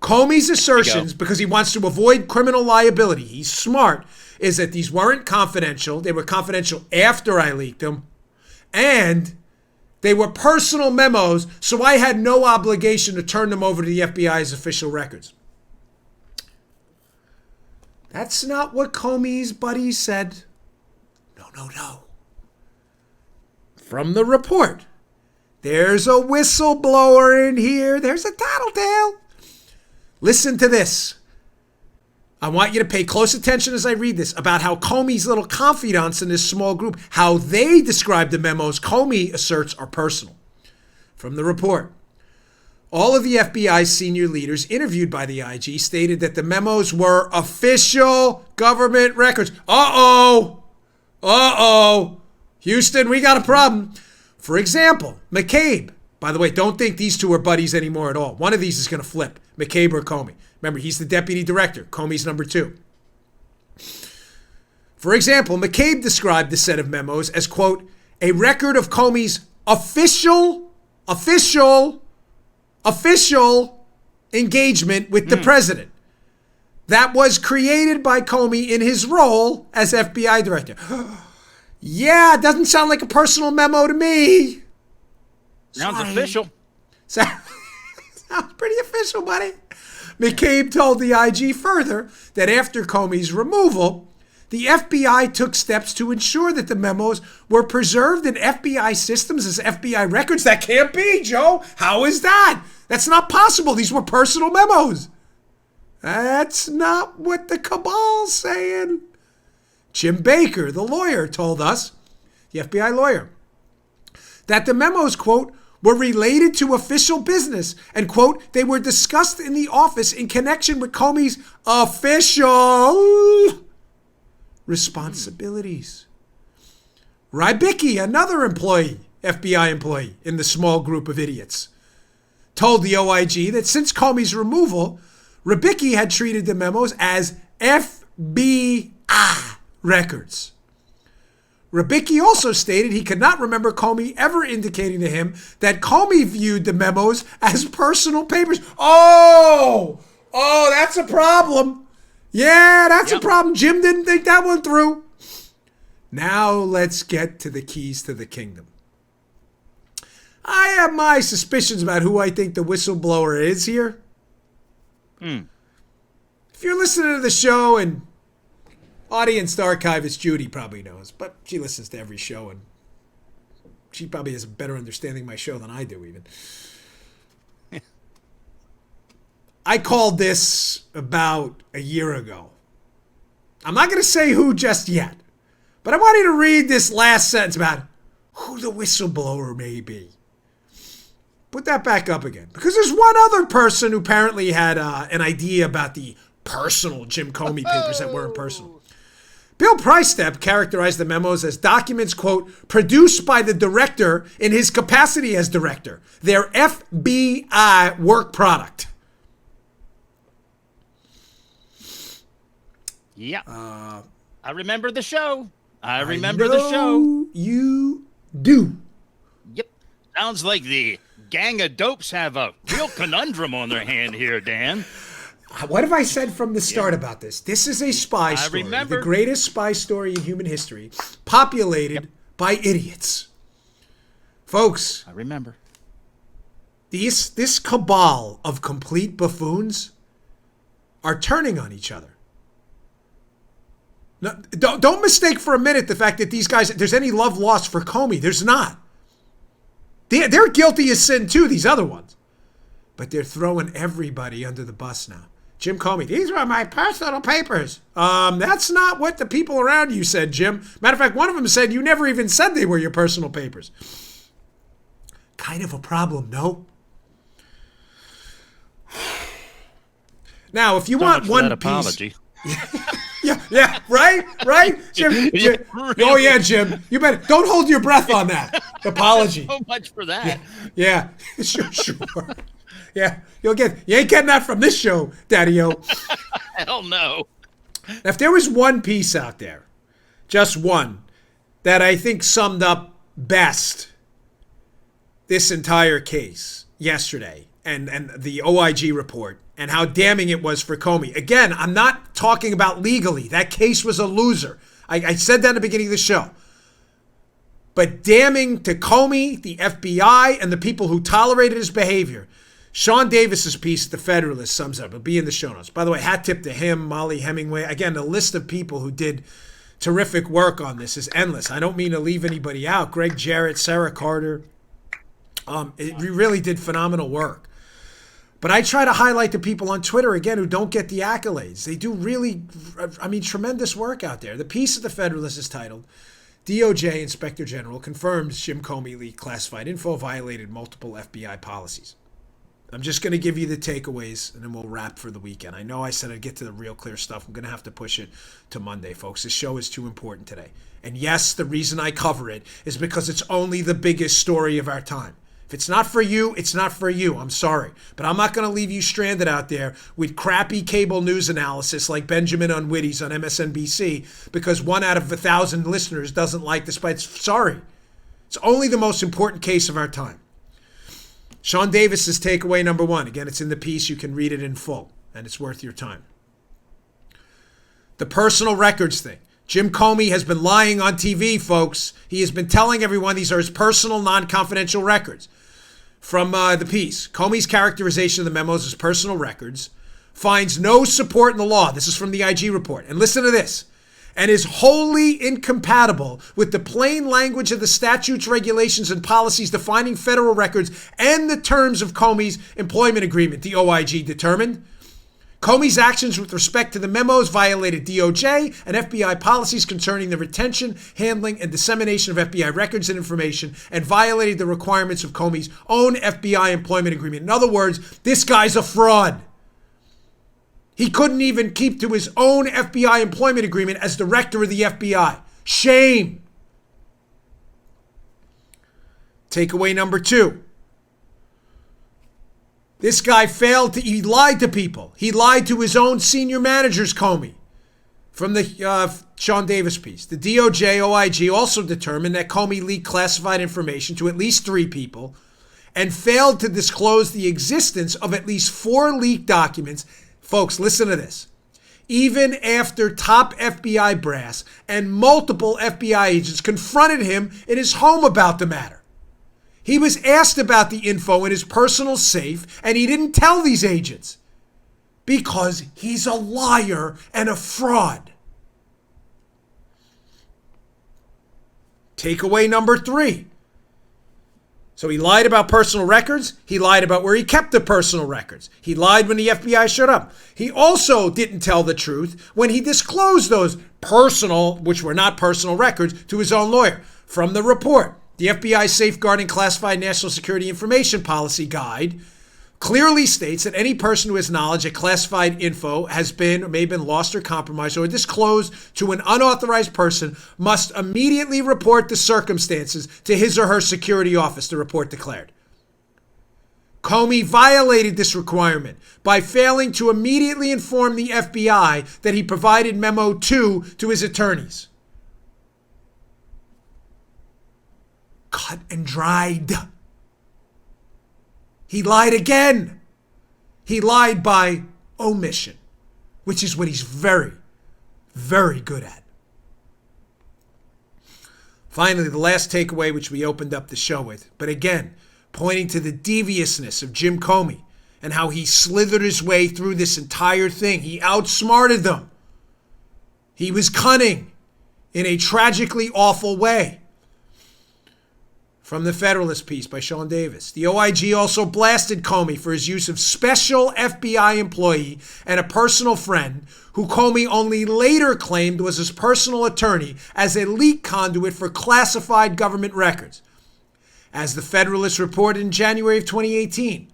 Comey's assertions, because he wants to avoid criminal liability, he's smart, is that these weren't confidential. They were confidential after I leaked them. And they were personal memos, so I had no obligation to turn them over to the FBI's official records. That's not what Comey's buddies said. No. From the report, there's a whistleblower in here. There's a tattletale. Listen to this. I want you to pay close attention as I read this about how Comey's little confidants in this small group, how they describe the memos Comey asserts are personal. From the report, all of the FBI's senior leaders interviewed by the IG stated that the memos were official government records. Houston, we got a problem. For example, McCabe. By the way, don't think these two are buddies anymore at all. One of these is going to flip, McCabe or Comey. Remember, he's the deputy director. Comey's number 2. For example, McCabe described the set of memos as, quote, a record of Comey's official engagement with the president that was created by Comey in his role as FBI director. Yeah, it doesn't sound like a personal memo to me. Sounds official. Sounds pretty official, buddy. McCabe told the IG further that after Comey's removal, the FBI took steps to ensure that the memos were preserved in FBI systems as FBI records. That can't be, Joe. How is that? That's not possible. These were personal memos. That's not what the cabal's saying. Jim Baker, the lawyer, told us, the FBI lawyer, that the memos, quote, were related to official business and, quote, they were discussed in the office in connection with Comey's official responsibilities. Rybicki, another employee, FBI employee in the small group of idiots, told the OIG that since Comey's removal, Rybicki had treated the memos as FBI records. Rybicki also stated he could not remember Comey ever indicating to him that Comey viewed the memos as personal papers. Oh, that's a problem. Yeah, that's a problem. Jim didn't think that one through. Now let's get to the keys to the kingdom. I have my suspicions about who I think the whistleblower is here. If you're listening to the show, and audience archivist Judy probably knows, but she listens to every show and she probably has a better understanding of my show than I do even. I called this about a year ago. I'm not going to say who just yet, but I want you to read this last sentence about who the whistleblower may be. Put that back up again, because there's one other person who apparently had an idea about the personal Jim Comey papers that weren't personal. Bill Priestep characterized the memos as documents, quote, produced by the director in his capacity as director, their FBI work product. Yeah. I remember the show. I remember the show. You do. Yep. Sounds like the gang of dopes have a real conundrum on their hand here, Dan. What have I said from the start about this? This is a spy story. remember. The greatest spy story in human history, populated by idiots. Folks, I remember. this cabal of complete buffoons are turning on each other. No, don't mistake for a minute the fact that these guys, there's any love lost for Comey. There's not. They're guilty as sin too, these other ones. But they're throwing everybody under the bus now. Jim Comey, these are my personal papers. That's not what the people around you said, Jim. Matter of fact, one of them said you never even said they were your personal papers. Kind of a problem, no? Now, if you want one piece... apology. Yeah, right, Jim. Oh yeah, Jim. You better don't hold your breath on that apology. So much for that. Yeah, sure. Yeah, you ain't getting that from this show, Daddy-O. Hell no. Now, if there was one piece out there, just one, that I think summed up best this entire case yesterday and the OIG report and how damning it was for Comey. Again, I'm not talking about legally. That case was a loser. I said that in the beginning of the show. But damning to Comey, the FBI, and the people who tolerated his behavior. Sean Davis's piece at The Federalist sums it up. It'll be in the show notes. By the way, hat tip to him, Molly Hemingway. Again, the list of people who did terrific work on this is endless. I don't mean to leave anybody out. Greg Jarrett, Sarah Carter. We really did phenomenal work. But I try to highlight the people on Twitter, again, who don't get the accolades. They do really, tremendous work out there. The piece of The Federalist is titled, DOJ Inspector General confirms Jim Comey leaked classified info, violated multiple FBI policies. I'm just going to give you the takeaways, and then we'll wrap for the weekend. I know I said I'd get to the real clear stuff. I'm going to have to push it to Monday, folks. This show is too important today. And yes, the reason I cover it is because it's only the biggest story of our time. If it's not for you, it's not for you. I'm sorry. But I'm not going to leave you stranded out there with crappy cable news analysis like Benjamin Unwitty's on MSNBC because 1 out of 1,000 listeners doesn't like this. But sorry. It's only the most important case of our time. Sean Davis's takeaway number 1. Again, it's in the piece. You can read it in full, and it's worth your time. The personal records thing. Jim Comey has been lying on TV, folks. He has been telling everyone these are his personal, non-confidential records. From the piece, Comey's characterization of the memos as personal records finds no support in the law. This is from the IG report. And listen to this. And is wholly incompatible with the plain language of the statutes, regulations, and policies defining federal records and the terms of Comey's employment agreement, the OIG determined. Comey's actions with respect to the memos violated DOJ and FBI policies concerning the retention, handling, and dissemination of FBI records and information and violated the requirements of Comey's own FBI employment agreement. In other words, this guy's a fraud. He couldn't even keep to his own FBI employment agreement as director of the FBI. Shame. Takeaway number 2. This guy he lied to people. He lied to his own senior managers, Comey. From the Sean Davis piece. The DOJ OIG also determined that Comey leaked classified information to at least 3 people and failed to disclose the existence of at least 4 leaked documents. Folks, listen to this. Even after top FBI brass and multiple FBI agents confronted him in his home about the matter. He was asked about the info in his personal safe, and he didn't tell these agents because he's a liar and a fraud. Takeaway number 3. So he lied about personal records. He lied about where he kept the personal records. He lied when the FBI showed up. He also didn't tell the truth when he disclosed those personal, which were not personal records, to his own lawyer. From the report, the FBI Safeguarding Classified National Security Information Policy Guide, clearly states that any person who has knowledge that classified info has been or may have been lost or compromised or disclosed to an unauthorized person must immediately report the circumstances to his or her security office, the report declared. Comey violated this requirement by failing to immediately inform the FBI that he provided Memo 2 to his attorneys. Cut and dried. He lied again. He lied by omission, which is what he's very, very good at. Finally, the last takeaway, which we opened up the show with, but again, pointing to the deviousness of Jim Comey and how he slithered his way through this entire thing. He outsmarted them. He was cunning in a tragically awful way. From the Federalist piece by Sean Davis. The OIG also blasted Comey for his use of special FBI employee and a personal friend who Comey only later claimed was his personal attorney as a leak conduit for classified government records. As the Federalist reported in January of 2018,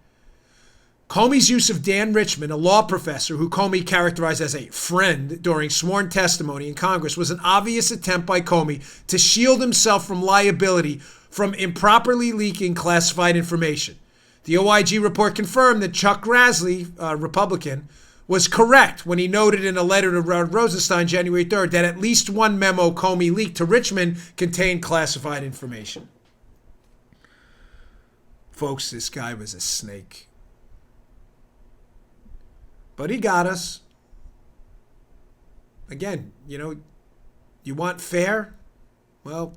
Comey's use of Dan Richman, a law professor who Comey characterized as a friend during sworn testimony in Congress, was an obvious attempt by Comey to shield himself from liability from improperly leaking classified information. The OIG report confirmed that Chuck Grassley, a Republican, was correct when he noted in a letter to Rod Rosenstein January 3rd that at least one memo Comey leaked to Richmond contained classified information. Folks, this guy was a snake. But he got us. Again, you want fair? Well,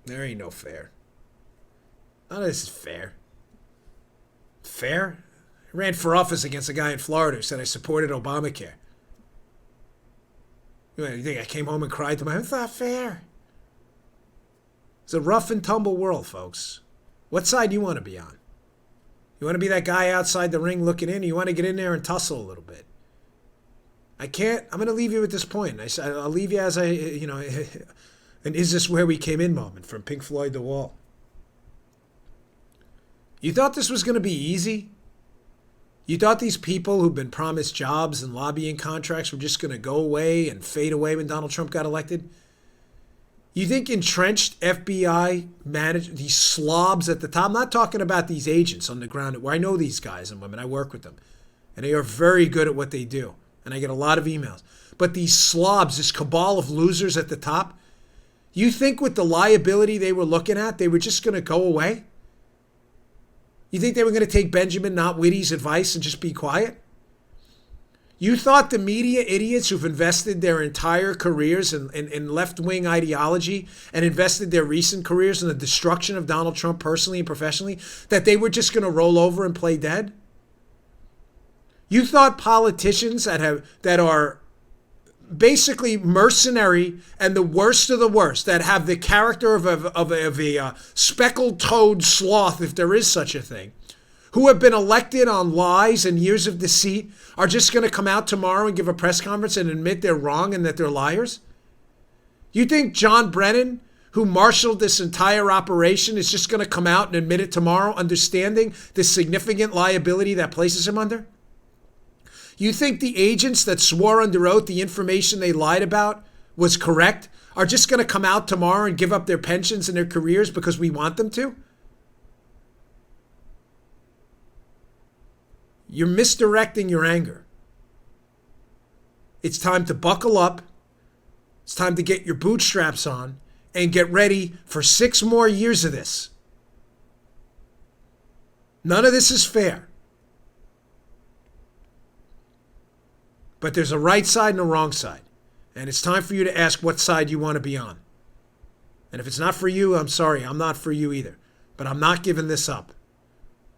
there ain't no fair. None of this is fair. Fair? I ran for office against a guy in Florida who said I supported Obamacare. You think I came home and cried to my it's not fair. It's a rough and tumble world, folks. What side do you want to be on? You want to be that guy outside the ring looking in, or you want to get in there and tussle a little bit? I'm going to leave you at this point. I'll leave you as an "Is This Where We Came In" moment from Pink Floyd The Wall. You thought this was going to be easy? You thought these people who've been promised jobs and lobbying contracts were just going to go away and fade away when Donald Trump got elected? You think entrenched FBI managers, these slobs at the top, I'm not talking about these agents on the ground, where I know these guys and women, I work with them, and they are very good at what they do, and I get a lot of emails. But these slobs, this cabal of losers at the top, you think with the liability they were looking at, they were just going to go away? You think they were going to take Benjamin Notwitty's advice and just be quiet? You thought the media idiots who've invested their entire careers in left-wing ideology and invested their recent careers in the destruction of Donald Trump personally and professionally, that they were just going to roll over and play dead? You thought politicians that are basically mercenary and the worst of the worst, that have the character of a speckled toad sloth, if there is such a thing, who have been elected on lies and years of deceit, are just going to come out tomorrow and give a press conference and admit they're wrong and that they're liars? You think John Brennan, who marshaled this entire operation, is just going to come out and admit it tomorrow, understanding the significant liability that places him under? You think the agents that swore under oath the information they lied about was correct are just going to come out tomorrow and give up their pensions and their careers because we want them to? You're misdirecting your anger. It's time to buckle up. It's time to get your bootstraps on and get ready for 6 more years of this. None of this is fair. But there's a right side and a wrong side. And it's time for you to ask what side you want to be on. And if it's not for you, I'm sorry, I'm not for you either. But I'm not giving this up.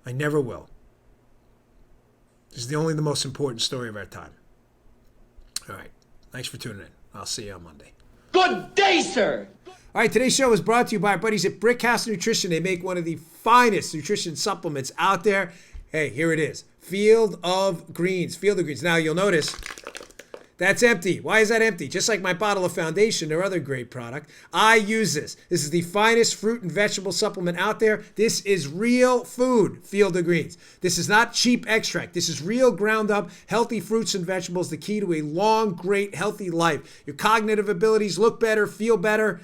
I never will. This is the most important story of our time. All right. Thanks for tuning in. I'll see you on Monday. Good day, sir. All right. Today's show is brought to you by our buddies at Brickhouse Nutrition. They make one of the finest nutrition supplements out there. Hey, here it is. Field of Greens. Field of Greens. Now, you'll notice That's empty. Why is that empty? Just like my bottle of Foundation or other great product, I use this. This is the finest fruit and vegetable supplement out there. This is real food, Field of Greens. This is not cheap extract. This is real ground up, healthy fruits and vegetables, the key to a long, great, healthy life. Your cognitive abilities look better, feel better,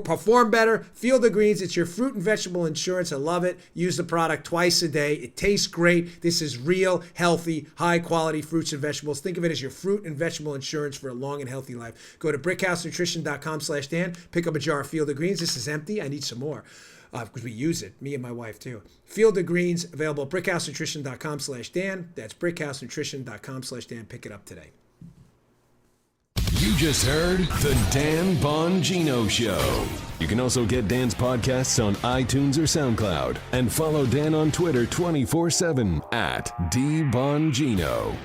perform better. Field of Greens, it's your fruit and vegetable insurance. I love it. Use the product twice a day. It tastes great. This is real, healthy, high quality fruits and vegetables. Think of it as your fruit and vegetable insurance for a long and healthy life. Go to brickhousenutrition.com/Dan. Pick up a jar of Field of Greens. This is empty. I need some more because we use it, me and my wife too. Field of Greens, available at brickhousenutrition.com/Dan. That's brickhousenutrition.com/Dan. Pick it up today. You just heard the Dan Bongino Show. You can also get Dan's podcasts on iTunes or SoundCloud. And follow Dan on Twitter 24/7 at DBongino.